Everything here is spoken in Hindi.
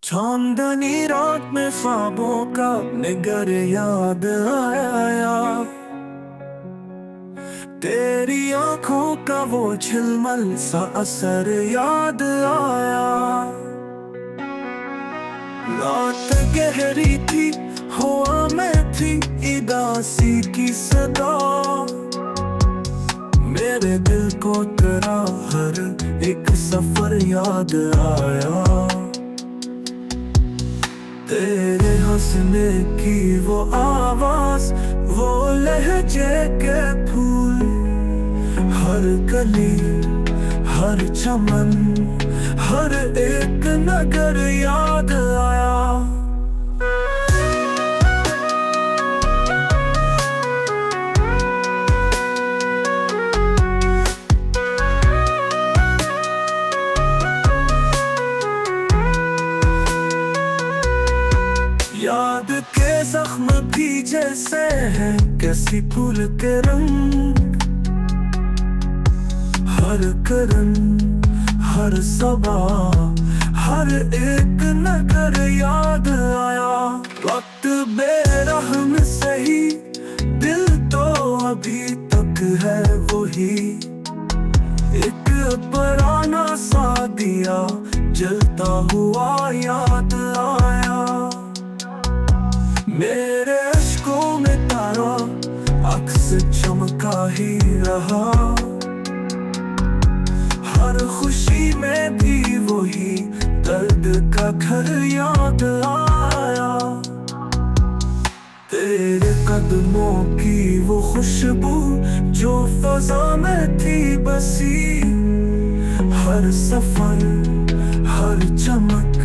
चांदनी रात में ख्वाबों का निगर याद आया। तेरी आंखों का वो झिलमल सा असर याद आया। रात गहरी थी, हवा में थी उदासी की सदा। मेरे दिल को तेरा हर एक सफर याद आया। तेरे हंसने की वो आवाज, वो लहजे के फूल, हर गली हर चमन हर एक नगर याद आया। याद के जख्म भी जैसे हैं कैसी फूल के रंग, हर करन हर सबा हर एक नगर याद आया। वक्त बेरहम सही, दिल तो अभी तक है वही। एक पुराना सा दिया जलता हुआ याद आया। मेरे अश्कों में तारा अक्स चमका ही रहा। हर खुशी में भी वही दर्द का घर याद आया। तेरे कदमों की वो खुशबू जो फजा में थी बसी। हर सफर हर चमक